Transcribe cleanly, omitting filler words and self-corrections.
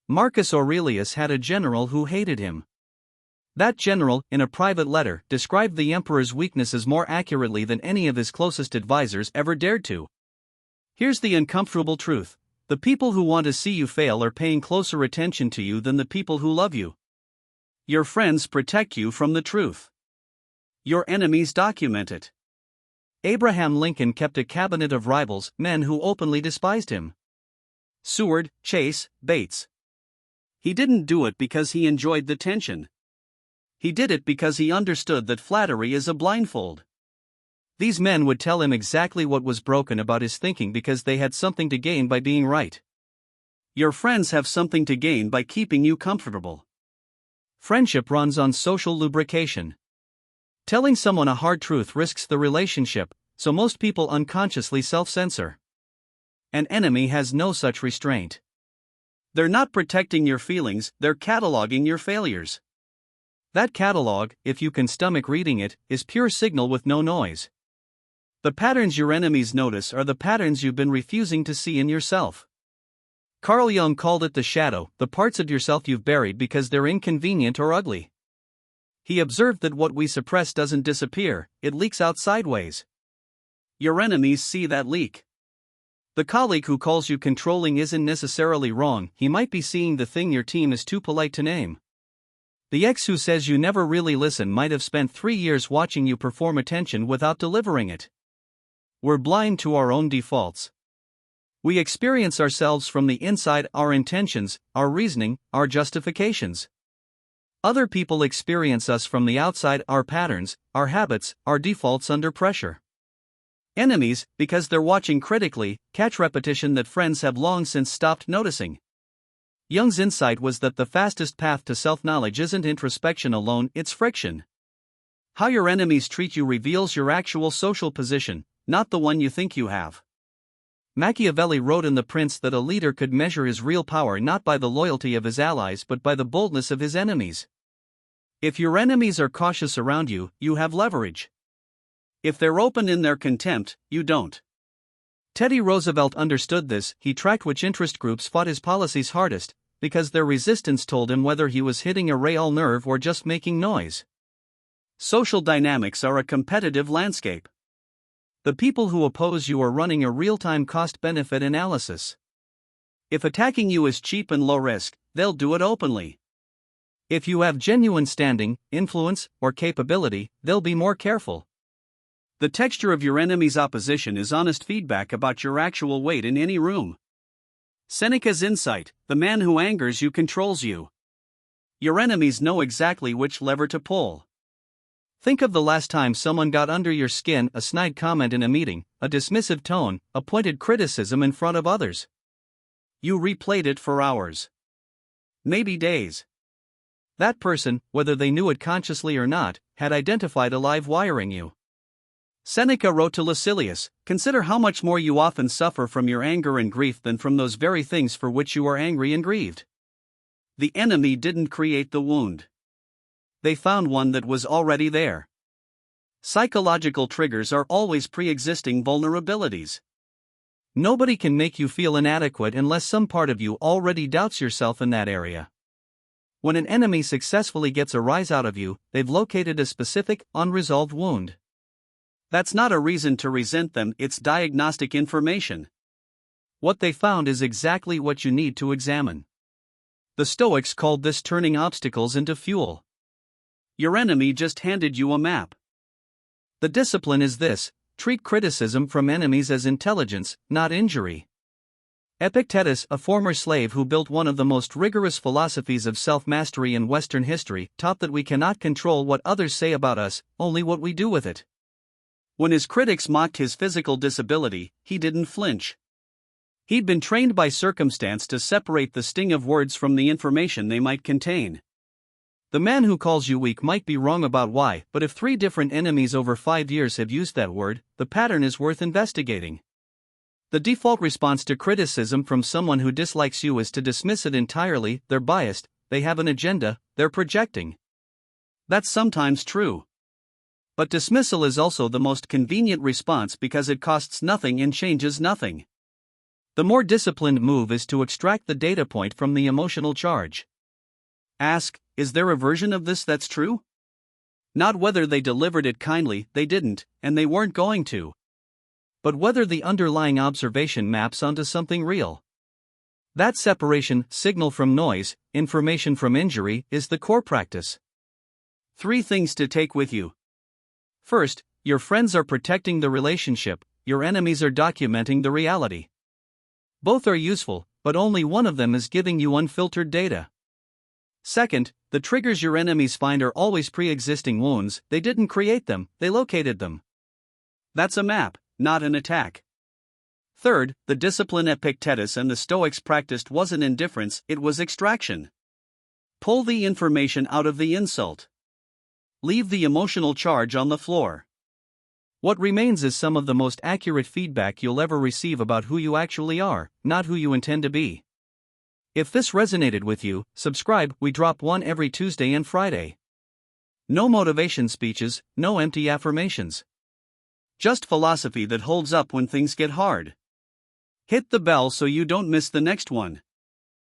Marcus Aurelius had a general who hated him. That general, in a private letter, described the emperor's weaknesses more accurately than any of his closest advisors ever dared to. Here's the uncomfortable truth: the people who want to see you fail are paying closer attention to you than the people who love you. Your friends protect you from the truth. Your enemies document it. Abraham Lincoln kept a cabinet of rivals, men who openly despised him. Seward, Chase, Bates. He didn't do it because he enjoyed the tension. He did it because he understood that flattery is a blindfold. These men would tell him exactly what was broken about his thinking because they had something to gain by being right. Your friends have something to gain by keeping you comfortable. Friendship runs on social lubrication. Telling someone a hard truth risks the relationship, so most people unconsciously self-censor. An enemy has no such restraint. They're not protecting your feelings, they're cataloging your failures. That catalog, if you can stomach reading it, is pure signal with no noise. The patterns your enemies notice are the patterns you've been refusing to see in yourself. Carl Jung called it the shadow, the parts of yourself you've buried because they're inconvenient or ugly. He observed that what we suppress doesn't disappear, it leaks out sideways. Your enemies see that leak. The colleague who calls you controlling isn't necessarily wrong, he might be seeing the thing your team is too polite to name. The ex who says you never really listen might have spent 3 years watching you perform attention without delivering it. We're blind to our own defaults. We experience ourselves from the inside, our intentions, our reasoning, our justifications. Other people experience us from the outside, our patterns, our habits, our defaults under pressure. Enemies, because they're watching critically, catch repetition that friends have long since stopped noticing. Jung's insight was that the fastest path to self-knowledge isn't introspection alone, it's friction. How your enemies treat you reveals your actual social position, not the one you think you have. Machiavelli wrote in The Prince that a leader could measure his real power not by the loyalty of his allies but by the boldness of his enemies. If your enemies are cautious around you, you have leverage. If they're open in their contempt, you don't. Teddy Roosevelt understood this. He tracked which interest groups fought his policies hardest, because their resistance told him whether he was hitting a rail nerve or just making noise. Social dynamics are a competitive landscape. The people who oppose you are running a real-time cost-benefit analysis. If attacking you is cheap and low risk, they'll do it openly. If you have genuine standing, influence, or capability, they'll be more careful. The texture of your enemy's opposition is honest feedback about your actual weight in any room. Seneca's insight: the man who angers you controls you. Your enemies know exactly which lever to pull. Think of the last time someone got under your skin: a snide comment in a meeting, a dismissive tone, a pointed criticism in front of others. You replayed it for hours. Maybe days. That person, whether they knew it consciously or not, had identified a live wiring you. Seneca wrote to Lucilius, "Consider how much more you often suffer from your anger and grief than from those very things for which you are angry and grieved." The enemy didn't create the wound. They found one that was already there. Psychological triggers are always pre-existing vulnerabilities. Nobody can make you feel inadequate unless some part of you already doubts yourself in that area. When an enemy successfully gets a rise out of you, they've located a specific, unresolved wound. That's not a reason to resent them, it's diagnostic information. What they found is exactly what you need to examine. The Stoics called this turning obstacles into fuel. Your enemy just handed you a map. The discipline is this: treat criticism from enemies as intelligence, not injury. Epictetus, a former slave who built one of the most rigorous philosophies of self-mastery in Western history, taught that we cannot control what others say about us, only what we do with it. When his critics mocked his physical disability, he didn't flinch. He'd been trained by circumstance to separate the sting of words from the information they might contain. The man who calls you weak might be wrong about why, but if 3 different enemies over 5 years have used that word, the pattern is worth investigating. The default response to criticism from someone who dislikes you is to dismiss it entirely. They're biased, they have an agenda, they're projecting. That's sometimes true. But dismissal is also the most convenient response because it costs nothing and changes nothing. The more disciplined move is to extract the data point from the emotional charge. Ask, is there a version of this that's true? Not whether they delivered it kindly, they didn't, and they weren't going to. But whether the underlying observation maps onto something real. That separation, signal from noise, information from injury, is the core practice. 3 things to take with you. First, your friends are protecting the relationship, your enemies are documenting the reality. Both are useful, but only one of them is giving you unfiltered data. Second, the triggers your enemies find are always pre-existing wounds, they didn't create them, they located them. That's a map, not an attack. Third, the discipline Epictetus and the Stoics practiced wasn't indifference, it was extraction. Pull the information out of the insult. Leave the emotional charge on the floor. What remains is some of the most accurate feedback you'll ever receive about who you actually are, not who you intend to be. If this resonated with you, subscribe, we drop one every Tuesday and Friday. No motivation speeches, no empty affirmations. Just philosophy that holds up when things get hard. Hit the bell so you don't miss the next one.